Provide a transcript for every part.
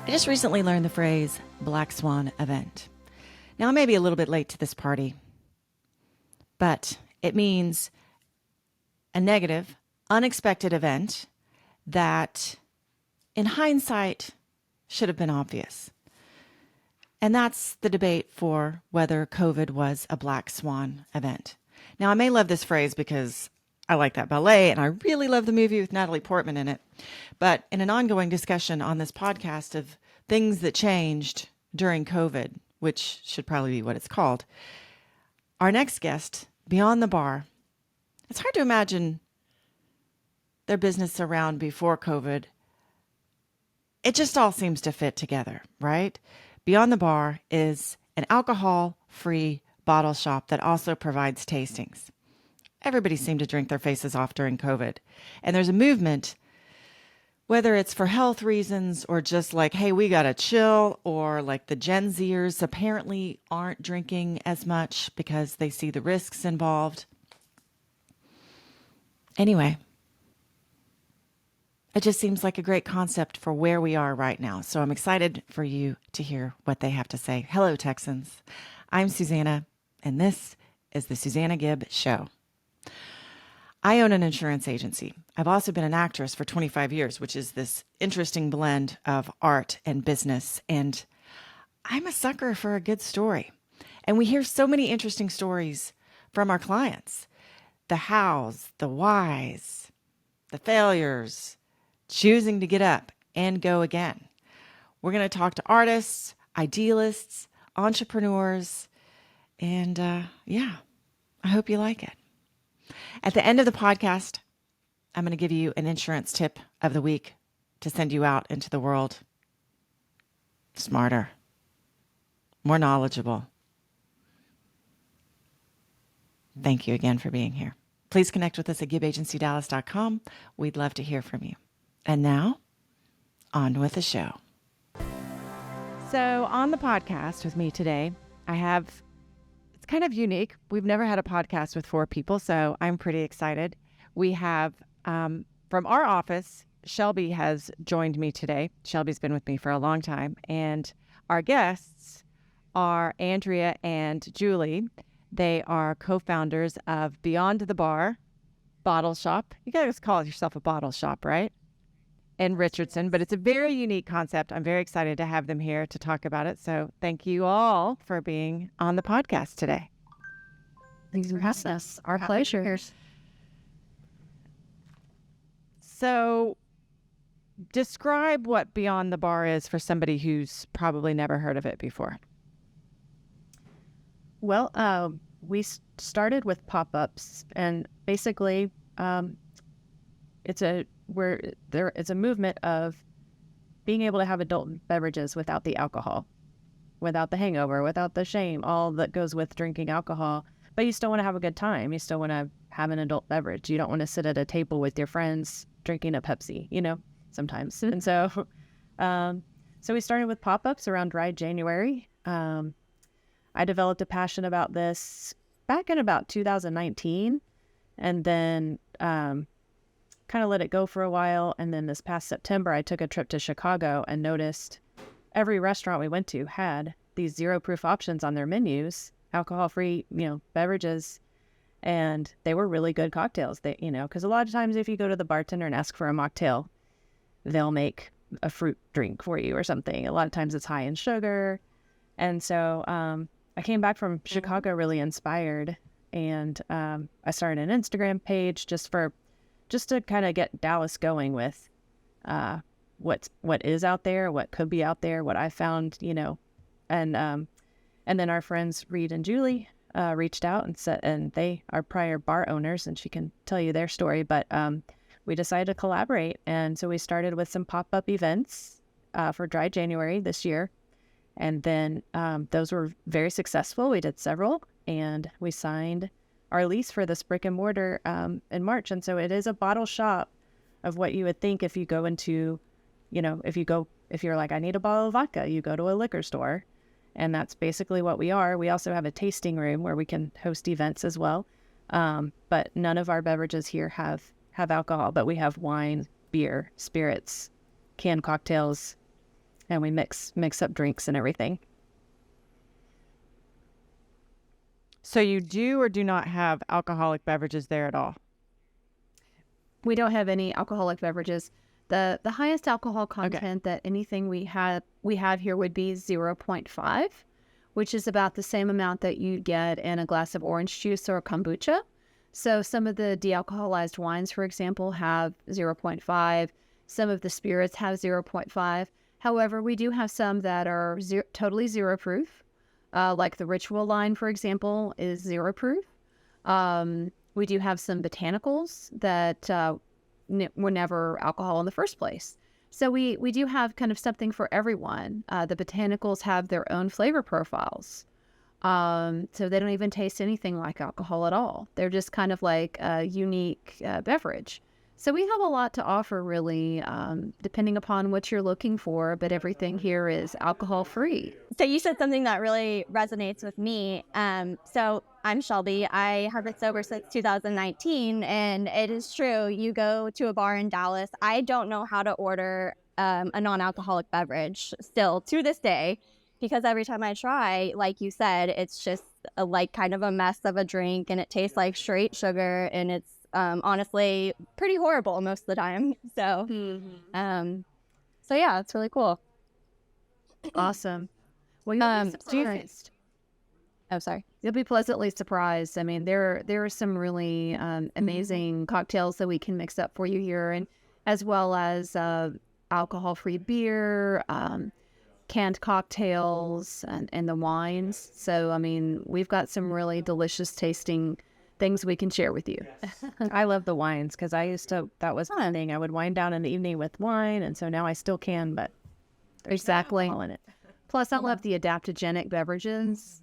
I just recently learned the phrase Black Swan event. Now, I may be a little bit late to this party, but it means a negative, unexpected event that, in hindsight, should have been obvious. And that's the debate for whether COVID was a Black Swan event. Now, I may love this phrase because I like that ballet and I really love the movie with Natalie Portman in it. But in an ongoing discussion on this podcast of things that changed during COVID, which should probably be what it's called, our next guest, Beyond the Bar, it's hard to imagine their business around before COVID. It just all seems to fit together, right? Beyond the Bar is an alcohol-free bottle shop that also provides tastings. Everybody seemed to drink their faces off during COVID. And there's a movement, whether it's for health reasons or just like, hey, we got to chill, or like the Gen Zers apparently aren't drinking as much because they see the risks involved. Anyway, it just seems like a great concept for where we are right now. So I'm excited for you to hear what they have to say. Hello, Texans. I'm Susanna, and this is the Susanna Gibb Show. I own an insurance agency. I've also been an actress for 25 years, which is this interesting blend of art and business. And I'm a sucker for a good story. And we hear so many interesting stories from our clients. The hows, the whys, the failures, choosing to get up and go again. We're going to talk to artists, idealists, entrepreneurs, and I hope you like it. At the end of the podcast, I'm going to give you an insurance tip of the week to send you out into the world smarter, more knowledgeable. Thank you again for being here. Please connect with us at gibbagencydallas.com. We'd love to hear from you. And now, on with the show. So on the podcast with me today, I have, it's kind of unique. We've never had a podcast with 4 people, so I'm pretty excited. We have, from our office, Shelby has joined me today. Shelby's been with me for a long time. And our guests are Andrea and Julie. They are co-founders of Beyond the Bar Bottle Shop. You guys call yourself a bottle shop, right? In Richardson, but it's a very unique concept. I'm very excited to have them here to talk about it. So thank you all for being on the podcast today. Thanks for having us. Our pleasure. So describe what Beyond the Bar is for somebody who's probably never heard of it before. Well, we started with pop-ups, and basically it's a movement of being able to have adult beverages without the alcohol, without the hangover, without the shame, all that goes with drinking alcohol. But you still want to have a good time. You still want to have an adult beverage. You don't want to sit at a table with your friends drinking a Pepsi, sometimes. And so we started with pop-ups around Dry January. I developed a passion about this back in about 2019, and then kind of let it go for a while. And then this past September, I took a trip to Chicago and noticed every restaurant we went to had these 0 proof options on their menus, alcohol-free, beverages. And they were really good cocktails. They, because a lot of times if you go to the bartender and ask for a mocktail, they'll make a fruit drink for you or something. A lot of times it's high in sugar. And so I came back from Chicago really inspired, and I started an Instagram page just to kind of get Dallas going with what is out there, what could be out there, what I found, and then our friends Reed and Julie reached out and said, and they are prior bar owners, and she can tell you their story, but we decided to collaborate, and so we started with some pop-up events for Dry January this year. And then those were very successful. We did several, and we signed our lease for this brick and mortar in March. And so it is a bottle shop of what you would think if you go into, if you're like, I need a bottle of vodka, you go to a liquor store. And that's basically what we are. We also have a tasting room where we can host events as well. But none of our beverages here have alcohol, but we have wine, beer, spirits, canned cocktails, and we mix up drinks and everything. So you do or do not have alcoholic beverages there at all? We don't have any alcoholic beverages. The highest alcohol content that anything we have here would be 0.5, which is about the same amount that you'd get in a glass of orange juice or kombucha. So some of the dealcoholized wines, for example, have 0.5. Some of the spirits have 0.5. However, we do have some that are totally zero proof. Like the Ritual line, for example, is zero proof. We do have some botanicals that were never alcohol in the first place. So we do have kind of something for everyone. The botanicals have their own flavor profiles. So they don't even taste anything like alcohol at all. They're just kind of like a unique beverage. So we have a lot to offer, really, depending upon what you're looking for, but everything here is alcohol-free. So you said something that really resonates with me. So I'm Shelby. I have been sober since 2019, and it is true. You go to a bar in Dallas. I don't know how to order a non-alcoholic beverage still to this day, because every time I try, like you said, it's just like kind of a mess of a drink, and it tastes like straight sugar, and it's honestly pretty horrible most of the time. So, so yeah, it's really cool. Awesome. Well, you'll be surprised. Oh, sorry. You'll be pleasantly surprised. I mean, there are some really amazing cocktails that we can mix up for you here, and as well as alcohol-free beer, canned cocktails, and the wines. So, I mean, we've got some really delicious tasting things we can share with you. I love the wines because that was one thing. I would wind down in the evening with wine, and so now I still can, but there's Exactly. no alcohol in it. Plus, I love the adaptogenic beverages.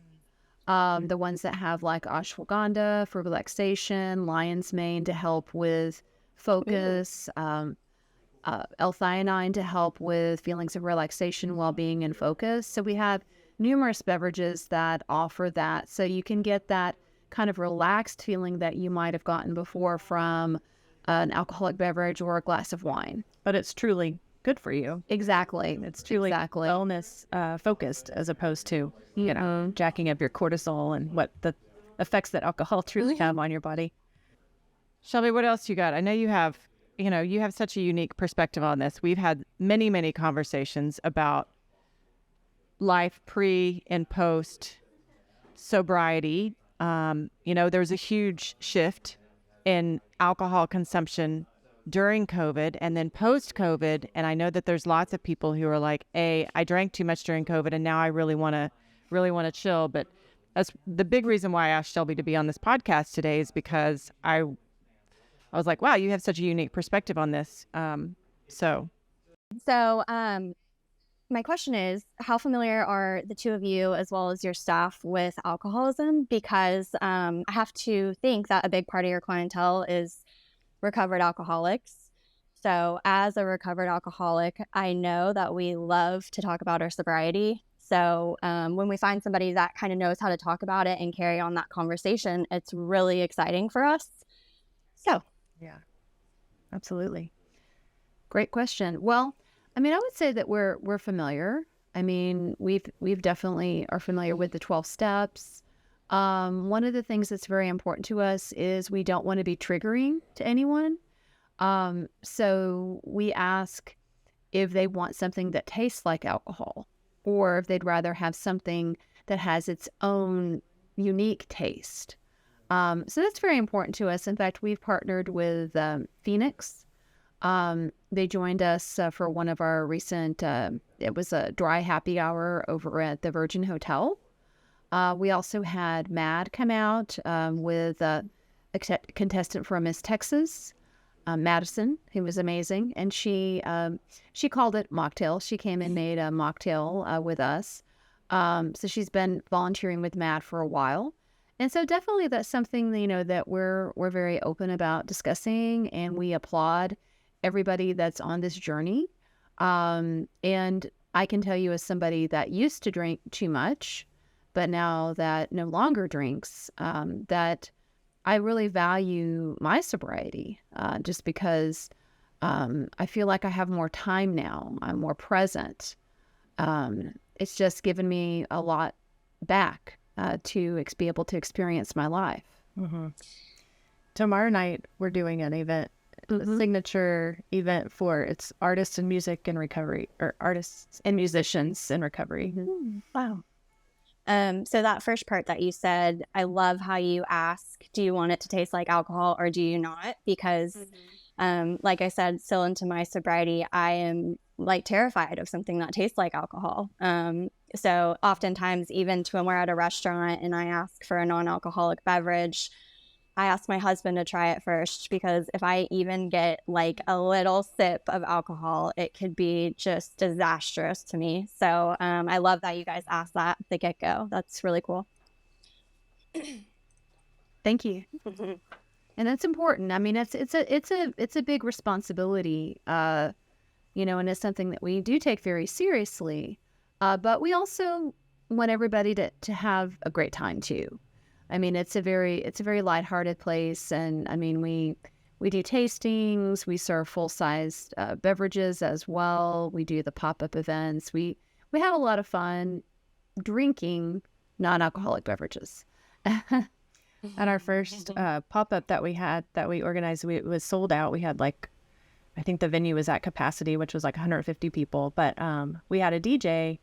The ones that have like ashwagandha for relaxation, lion's mane to help with focus, L-theanine to help with feelings of relaxation, well-being, and focus. So we have numerous beverages that offer that. So you can get that kind of relaxed feeling that you might have gotten before from an alcoholic beverage or a glass of wine. But it's truly good for you. Exactly. It's truly wellness focused as opposed to, jacking up your cortisol and what the effects that alcohol truly have on your body. Shelby, what else you got? I know you have such a unique perspective on this. We've had many, many conversations about life pre and post sobriety. There's a huge shift in alcohol consumption during COVID and then post-COVID. And I know that there's lots of people who are like, I drank too much during COVID and now I really want to chill. But that's the big reason why I asked Shelby to be on this podcast today, is because I was like, wow, you have such a unique perspective on this. So my question is, how familiar are the two of you, as well as your staff, with alcoholism? Because I have to think that a big part of your clientele is recovered alcoholics. So as a recovered alcoholic, I know that we love to talk about our sobriety. So when we find somebody that kind of knows how to talk about it and carry on that conversation, it's really exciting for us. So Yeah, absolutely. Great question. Well, I mean, I would say that we're familiar. I mean, we've definitely are familiar with the 12 steps. One of the things that's very important to us is we don't want to be triggering to anyone. So we ask if they want something that tastes like alcohol, or if they'd rather have something that has its own unique taste. So that's very important to us. In fact, we've partnered with Phoenix. They joined us for one of our recent, it was a dry happy hour over at the Virgin Hotel. We also had Mad come out with a contestant from Miss Texas, Madison, who was amazing. And she called it mocktail. She came and made a mocktail with us. So she's been volunteering with Mad for a while. And so definitely that's something, that we're very open about discussing, and we applaud everybody that's on this journey. And I can tell you, as somebody that used to drink too much, but now that no longer drinks, that I really value my sobriety, just because I feel like I have more time now. I'm more present. It's just given me a lot back to be able to experience my life. Mm-hmm. Tomorrow night, we're doing an event, a signature event for it's artists and music and recovery, or artists and musicians in recovery. Wow. So that first part that you said, I love how you ask, do you want it to taste like alcohol or do you not? Because like I said, still into my sobriety, I am like terrified of something that tastes like alcohol. So oftentimes, even to when we're at a restaurant and I ask for a non-alcoholic beverage, I ask my husband to try it first, because if I even get like a little sip of alcohol, it could be just disastrous to me. So I love that you guys asked that at the get-go. That's really cool. Thank you. And that's important. I mean, it's a big responsibility, and it's something that we do take very seriously. But we also want everybody to have a great time too. I mean, it's a very lighthearted place, and I mean, we do tastings, we serve full-sized beverages as well. We do the pop-up events. We have a lot of fun drinking non-alcoholic beverages. At our first pop-up that we organized, it was sold out. We had I think the venue was at capacity, which was 150 people, but we had a DJ,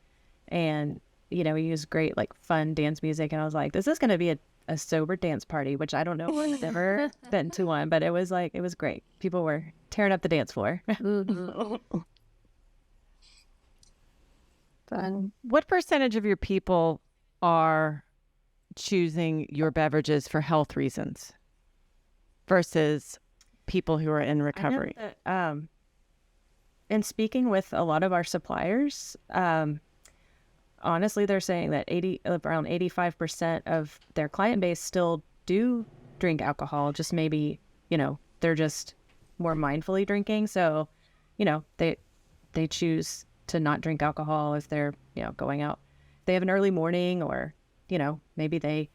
and he used great fun dance music, and I was like, this is going to be a sober dance party, which I don't know if I've ever been to one, but it was great. People were tearing up the dance floor. Fun. What percentage of your people are choosing your beverages for health reasons versus people who are in recovery? In speaking with a lot of our suppliers, honestly, they're saying that around 85% of their client base still do drink alcohol, just maybe, they're just more mindfully drinking. So, they choose to not drink alcohol if they're, going out. They have an early morning, or, maybe they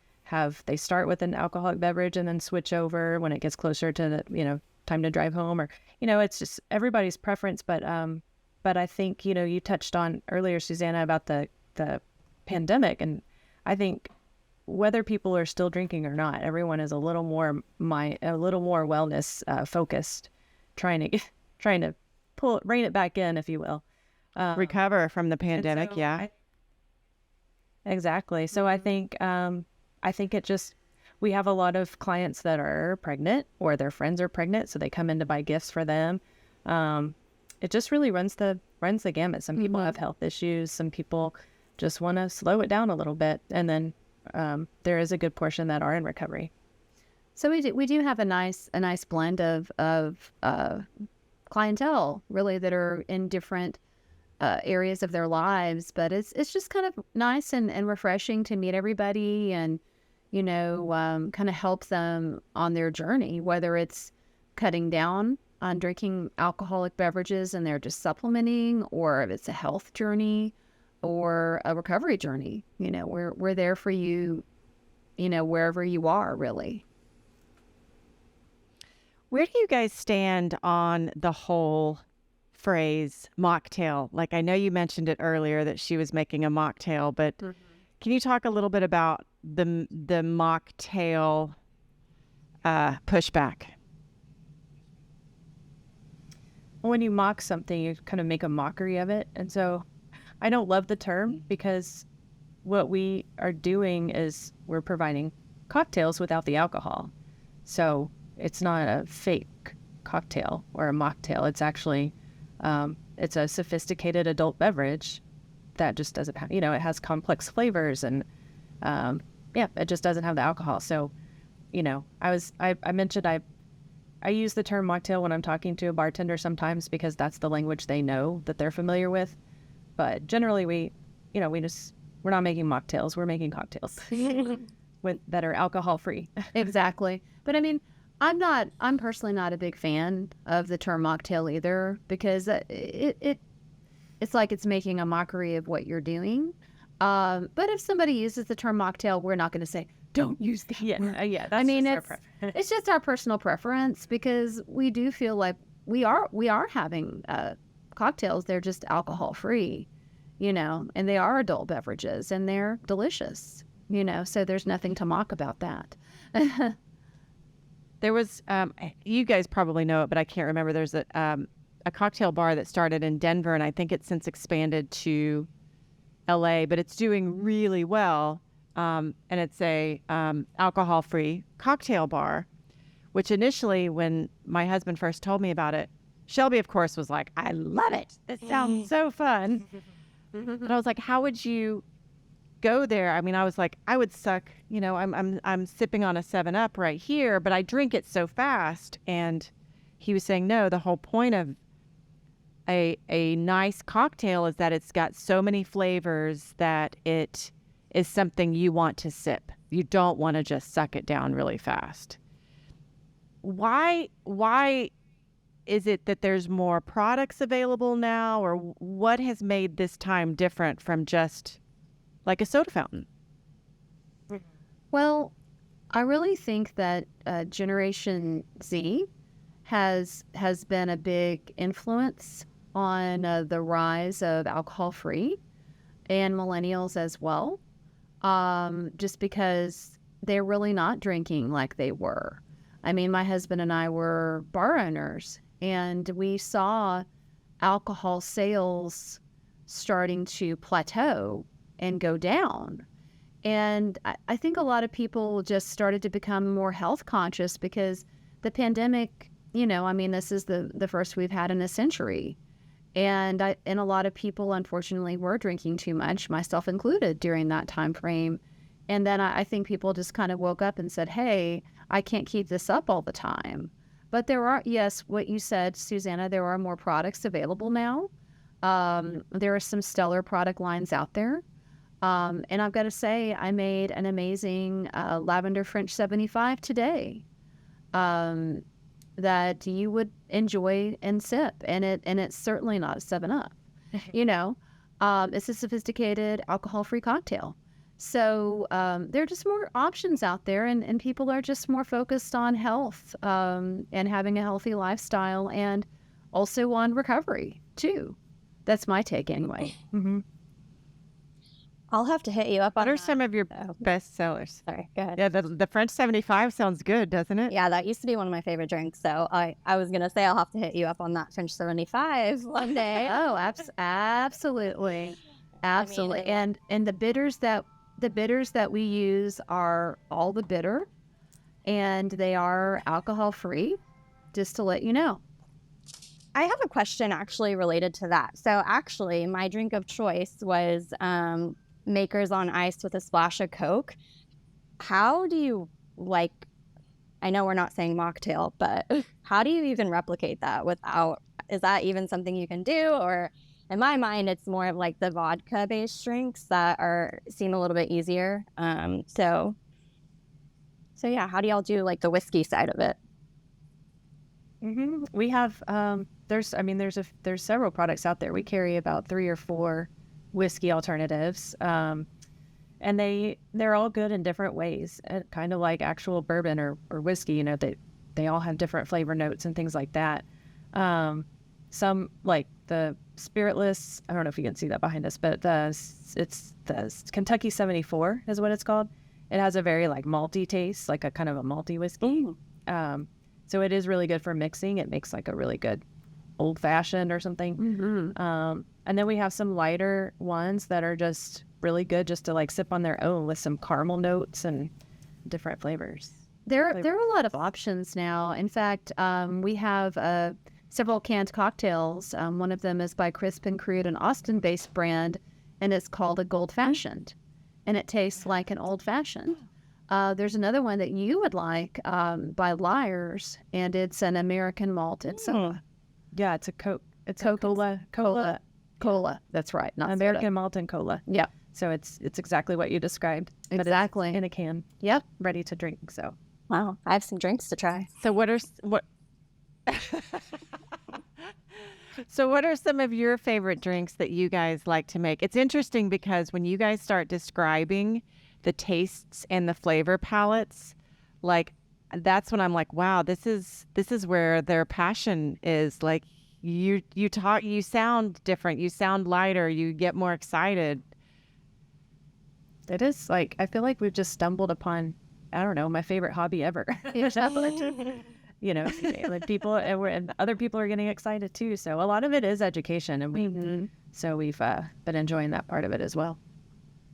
start with an alcoholic beverage and then switch over when it gets closer to the, time to drive home, or, it's just everybody's preference. But I think, you touched on earlier, Susanna, about the pandemic, and I think whether people are still drinking or not, everyone is a little more wellness focused, trying to rein it back in, if you will, Recover from the pandemic. Exactly. So I think we have a lot of clients that are pregnant, or their friends are pregnant, so they come in to buy gifts for them. It just really runs the gamut. Some people have health issues. Some people just want to slow it down a little bit, and then there is a good portion that are in recovery. So we do have a nice blend of clientele, really, that are in different areas of their lives. But it's just kind of nice and refreshing to meet everybody, and kind of help them on their journey, whether it's cutting down on drinking alcoholic beverages and they're just supplementing, or if it's a health journey or a recovery journey. We're there for you, wherever you are, really. Where do you guys stand on the whole phrase mocktail? I know you mentioned it earlier that she was making a mocktail, but can you talk a little bit about the mocktail pushback? When you mock something, you kind of make a mockery of it. And so I don't love the term, because what we are doing is we're providing cocktails without the alcohol. So it's not a fake cocktail or a mocktail. It's actually, it's a sophisticated adult beverage that just doesn't have, it has complex flavors, and it just doesn't have the alcohol. So, I mentioned I use the term mocktail when I'm talking to a bartender sometimes, because that's the language they know, that they're familiar with. But generally we're not making mocktails, we're making cocktails that are alcohol free. Exactly. But I mean, I'm personally not a big fan of the term mocktail either, because it's like it's making a mockery of what you're doing. But if somebody uses the term mocktail, we're not going to say, don't use that word. That's I mean, it's just our personal preference, because we do feel like we are having cocktails. They're just alcohol free, and they are adult beverages and they're delicious, so there's nothing to mock about that. There was, you guys probably know it, but I can't remember. There's a cocktail bar that started in Denver, and I think it's since expanded to LA, but it's doing really well. And it's a alcohol-free cocktail bar, which initially, when my husband first told me about it, Shelby, of course, was like, I love it. This sounds so fun. But I was like, how would you go there? I mean, I was like, I would suck, I'm sipping on a 7-Up right here, but I drink it so fast. And he was saying, no, the whole point of a nice cocktail is that it's got so many flavors that it is something you want to sip. You don't want to just suck it down really fast. Why is it that there's more products available now, or what has made this time different from just like a soda fountain? Well, I really think that Generation Z has been a big influence on the rise of alcohol-free, and millennials as well, just because they're really not drinking like they were. I mean, my husband and I were bar owners, and we saw alcohol sales starting to plateau and go down. And I think a lot of people just started to become more health conscious because the pandemic, this is the first we've had in a century. And a lot of people, unfortunately, were drinking too much, myself included, during that time frame. And then I think people just kind of woke up and said, hey, I can't keep this up all the time. But there are, yes, what you said, Susanna, there are more products available now. There are some stellar product lines out there. And I've got to say, I made an amazing lavender French 75 today that you would enjoy and sip. And it's certainly not a 7-Up. It's a sophisticated alcohol-free cocktail. So there are just more options out there, and people are just more focused on health and having a healthy lifestyle, and also on recovery, too. That's my take anyway. Mm-hmm. I'll have to hit you up on What are that. some of your best sellers? Sorry, go ahead. Yeah, the French 75 sounds good, doesn't it? Yeah, that used to be one of my favorite drinks. So I was going to say I'll have to hit you up on that French 75 one day. Oh, absolutely. Absolutely. And the bitters that we use are all the bitter, and they are alcohol free, just to let you know. I have a question actually related to that. So actually, my drink of choice was Makers on Ice with a splash of Coke. How do you, I know we're not saying mocktail, but how do you even replicate that is that even something you can do? Or in my mind, it's more of like the vodka-based drinks that seem a little bit easier. So yeah, how do y'all do like the whiskey side of it? Mm-hmm. We have there's several products out there. We carry about 3 or 4 whiskey alternatives, and they're all good in different ways, kind of like actual bourbon or whiskey. They all have different flavor notes and things like that. Some, like the spiritless, I don't know if you can see that behind us, but it's the Kentucky 74 is what it's called. It has a very malty taste, like a kind of a malty whiskey. So it is really good for mixing. It makes like a really good old fashioned or something. Mm-hmm. And then we have some lighter ones that are just really good just to sip on their own with some caramel notes and different flavors. There are a lot of options now. In fact, we have several canned cocktails. One of them is by Crisp and Crude, an Austin-based brand, and it's called a Gold Fashioned, and it tastes like an old fashioned. There's another one that you would like by Lyres, and it's an American malt and soda. Yeah, it's a Coke. It's Cola. That's right. Not American soda. malt and cola. Yeah. So it's exactly what you described. Exactly. In a can. Yep. Ready to drink. So. Wow, I have some drinks to try. So what are some of your favorite drinks that you guys like to make? It's interesting because when you guys start describing the tastes and the flavor palettes, that's when I'm like, wow, this is where their passion is. You talk, you sound different. You sound lighter. You get more excited. It is like, I feel like we've just stumbled upon, I don't know, my favorite hobby ever. You know, like people and other people are getting excited too. So a lot of it is education, and we've been enjoying that part of it as well.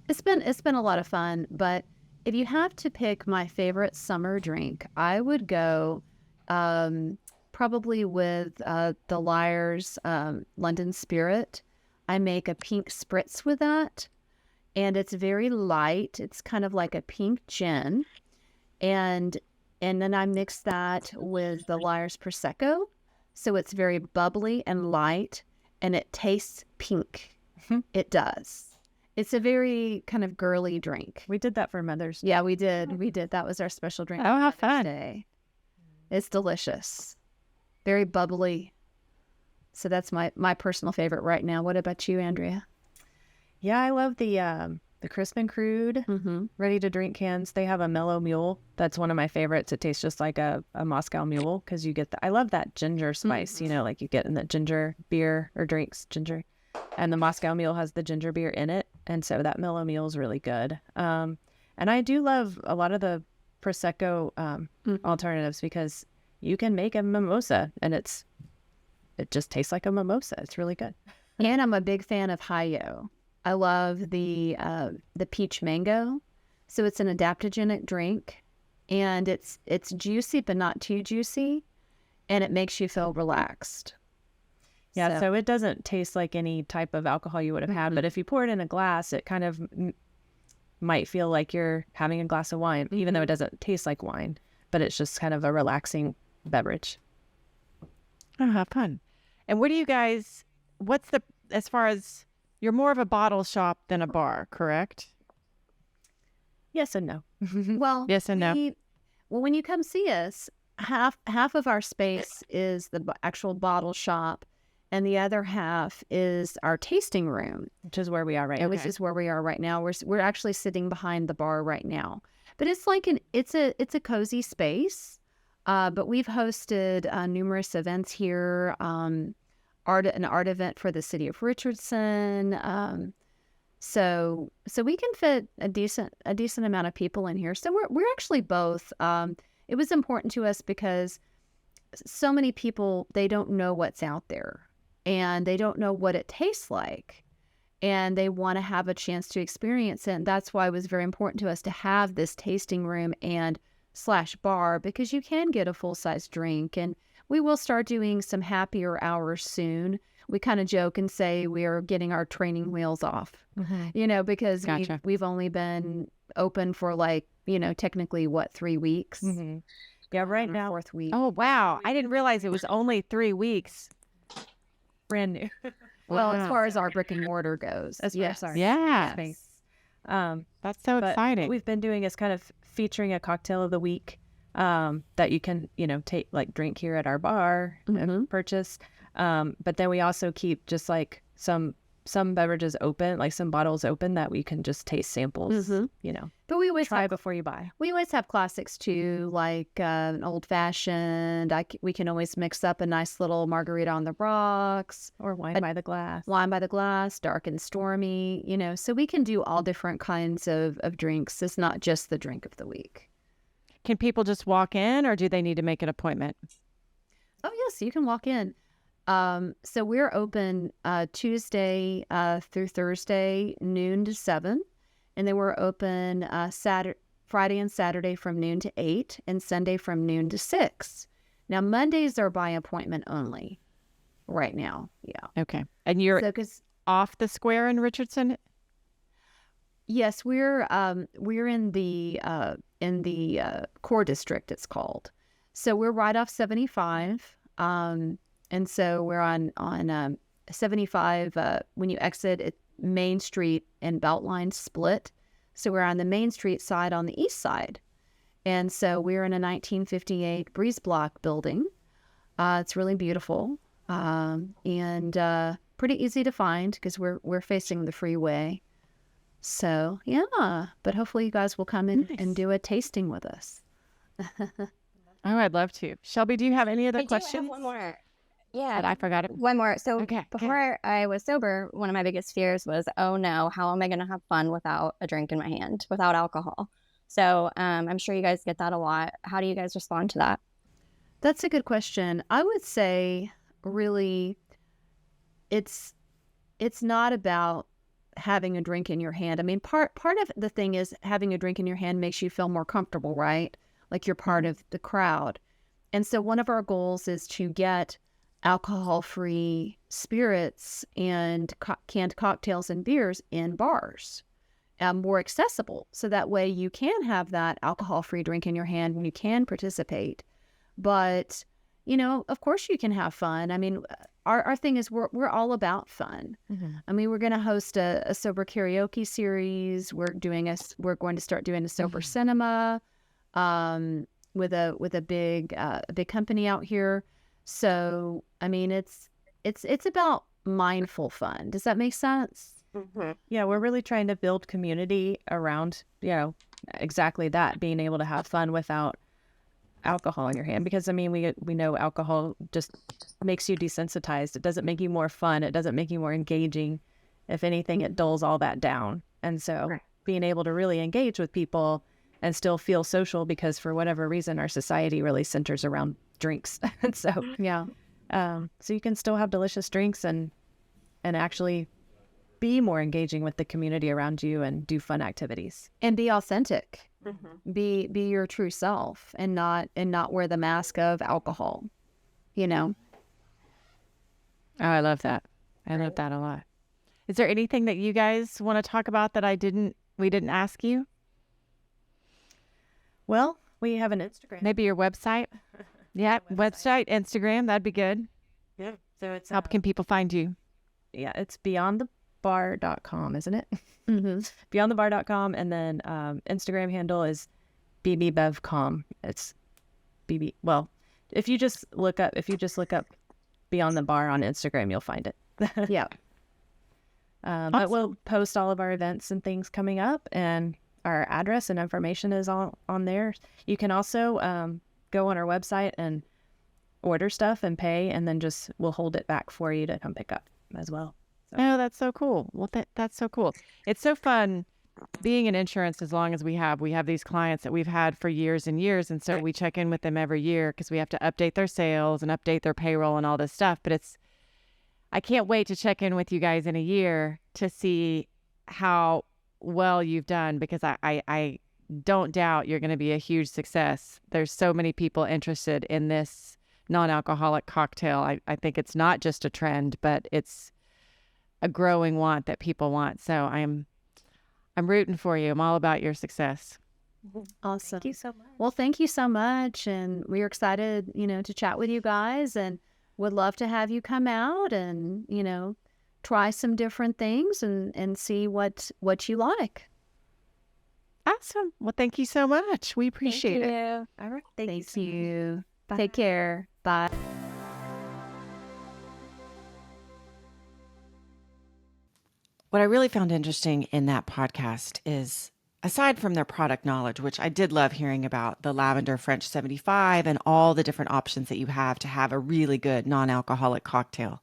It's been a lot of fun, but if you have to pick my favorite summer drink, I would go probably with the Lyre's London Spirit. I make a pink spritz with that, and it's very light. It's kind of like a pink gin, and then I mix that with the Lyre's Prosecco, so it's very bubbly and light, and it tastes pink. It does. It's a very kind of girly drink. We did that for Mother's Day. Yeah, we did. We did. That was our special drink. Oh, how for Mother's fun. Day. It's delicious. Very bubbly. So that's my personal favorite right now. What about you, Andrea? Yeah, I love the Crisp and Crude ready to drink cans. They have a Mellow Mule. That's one of my favorites. It tastes just like a Moscow Mule, because you get I love that ginger spice, you know, like you get in the ginger beer or drinks, ginger. And the Moscow Mule has the ginger beer in it. And so that Mellow Mule is really good. And I do love a lot of the Prosecco alternatives, because you can make a mimosa and it just tastes like a mimosa. It's really good. And I'm a big fan of Hayo. I love the peach mango. So it's an adaptogenic drink, and it's juicy but not too juicy, and it makes you feel relaxed. Yeah, so it doesn't taste like any type of alcohol you would have had, but if you pour it in a glass, it kind of might feel like you're having a glass of wine, even though it doesn't taste like wine, but it's just kind of a relaxing beverage. Oh, how fun. And what do you guys, as far as, you're more of a bottle shop than a bar, correct? Yes and no. Well, Yes and no. Well, when you come see us, half of our space is the actual bottle shop, and the other half is our tasting room, Which is where we are right now. which is where we are right now. We're actually sitting behind the bar right now, but it's like it's a cozy space. But we've hosted numerous events here. An art event for the city of Richardson. So we can fit a decent amount of people in here. So we're actually both. It was important to us because so many people, they don't know what's out there, and they don't know what it tastes like, and they want to have a chance to experience it. And that's why it was very important to us to have this tasting room and / bar, because you can get a full-size drink. And we will start doing some happier hours soon. We kind of joke and say we are getting our training wheels off, you know, because Gotcha. we've only been open for technically 3 weeks? Yeah, right Our now, 4th week. Oh, wow. I didn't realize it was only 3 weeks. brand new. Well, as Wow. far as our brick and mortar goes. Yes. Yes. Space. That's so But exciting. what we've been doing is kind of featuring a cocktail of the week that you can, take, drink here at our bar and purchase. But then we also keep just some beverages open, like some bottles open that we can just taste samples, But we always try have before you buy. We always have classics too, like an old fashioned. We can always mix up a nice little margarita on the rocks, Or wine by the glass. wine by the glass, dark and stormy, so we can do all different kinds of drinks. It's not just the drink of the week. Can people just walk in, or do they need to make an appointment? Oh, yes, you can walk in. So we're open Tuesday through Thursday, noon to 7. And then we're open Friday and Saturday from noon to 8, and Sunday from noon to 6. Now, Mondays are by appointment only right now. Yeah. Okay. And you're So, 'cause off the square in Richardson? yes, we're in the core district, it's called. So we're right off 75. And so we're on 75 when you exit Main Street and Beltline split. So we're on the Main Street side on the east side. And so we're in a 1958 breeze block building. It's really beautiful and pretty easy to find because we're facing the freeway. So yeah, but hopefully you guys will come in and do a tasting with us. Oh, I'd love to. Shelby, do you have any other I do questions? have one more. Yeah. But I forgot it. One more. So Okay. before I was sober, one of my biggest fears was, oh no, how am I going to have fun without a drink in my hand, without alcohol? So I'm sure you guys get that a lot. How do you guys respond to that? That's a good question. I would say really it's not about having a drink in your hand. I mean, part of the thing is having a drink in your hand makes you feel more comfortable, right? Like you're part of the crowd. And so one of our goals is to get alcohol-free spirits and canned cocktails and beers in bars more accessible. So that way you can have that alcohol-free drink in your hand when you can participate. But, you know, of course you can have fun. I mean, our thing is we're all about fun. Mm-hmm. I mean, we're going to host a sober karaoke series. We're going to start doing a sober cinema with a big company out here. So, I mean, it's about mindful fun. Does that make sense? Yeah, we're really trying to build community around, you know, exactly that, being able to have fun without alcohol in your hand. Because I mean, we know alcohol just makes you desensitized. It doesn't make you more fun. It doesn't make you more engaging. If anything, it dulls all that down. And so being able to really engage with people and still feel social, because for whatever reason, our society really centers around drinks. And so, Yeah. so you can still have delicious drinks and actually be more engaging with the community around you and do fun activities. And be authentic. Be your true self and not wear the mask of alcohol, you know. Oh, I love that. I love that a lot. Is there anything that you guys want to talk about that we didn't ask you? Well, we have an Instagram. Maybe your website? Yeah, website, Instagram, that'd be good. Yeah. So it's How can people find you? yeah, it's beyondthebar.com, isn't it? Mm-hmm. Beyondthebar.com, and then Instagram handle is bbevcom. It's bb. Well, if you just look up Beyond the Bar on Instagram, you'll find it. Yeah. But we'll post all of our events and things coming up, and our address and information is all on there. You can also go on our website and order stuff and pay, and then we'll hold it back for you to come pick up as well. Oh, that's so cool. Well, that's so cool. It's so fun being in insurance as long as we have these clients that we've had for years and years. And so we check in with them every year because we have to update their sales and update their payroll and all this stuff. But I can't wait to check in with you guys in a year to see how well you've done, because I don't doubt you're going to be a huge success. There's so many people interested in this non-alcoholic cocktail. I think it's not just a trend, but it's a growing want that people want. So I'm rooting for you. I'm all about your success. Awesome. Thank you so much. Well, thank you so much. And we're excited, to chat with you guys, and would love to have you come out and, try some different things and see what you like. Awesome. Well, thank you so much. We appreciate it. you. All right. Thank you. Bye. Take care. Bye. What I really found interesting in that podcast is, aside from their product knowledge, which I did love hearing about, the lavender French 75 and all the different options that you have to have a really good non-alcoholic cocktail.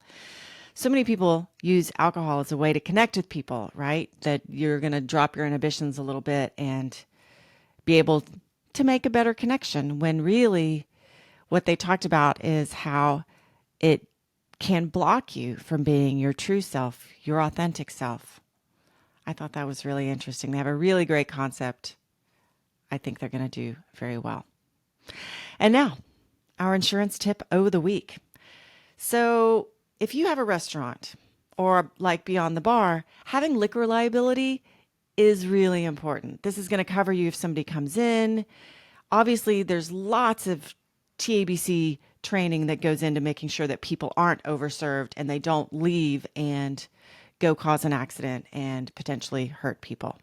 So many people use alcohol as a way to connect with people, right? That you're going to drop your inhibitions a little bit and be able to make a better connection, when really what they talked about is how it can block you from being your true self, your authentic self. I thought that was really interesting. They have a really great concept. I think they're going to do very well. And now, our insurance tip of the week. So if you have a restaurant, or like Beyond the Bar, having liquor liability is really important. This is going to cover you if somebody comes in. Obviously, there's lots of TABC training that goes into making sure that people aren't overserved and they don't leave and go cause an accident and potentially hurt people.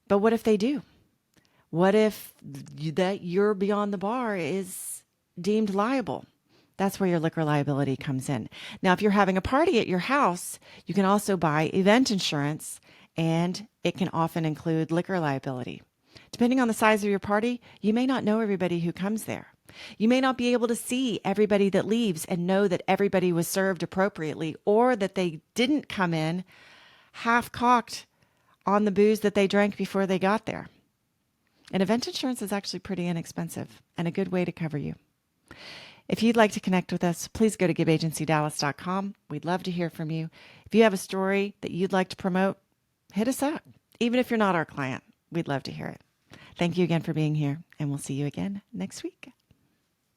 But what if they do? What if that your Beyond the Bar is deemed liable? That's where your liquor liability comes in. Now, if you're having a party at your house, you can also buy event insurance, and it can often include liquor liability. Depending on the size of your party, you may not know everybody who comes there. You may not be able to see everybody that leaves and know that everybody was served appropriately, or that they didn't come in half cocked on the booze that they drank before they got there. And event insurance is actually pretty inexpensive and a good way to cover you. If you'd like to connect with us, please go to gibagencydallas.com. We'd love to hear from you. If you have a story that you'd like to promote, hit us up. Even if you're not our client, we'd love to hear it. Thank you again for being here, and we'll see you again next week.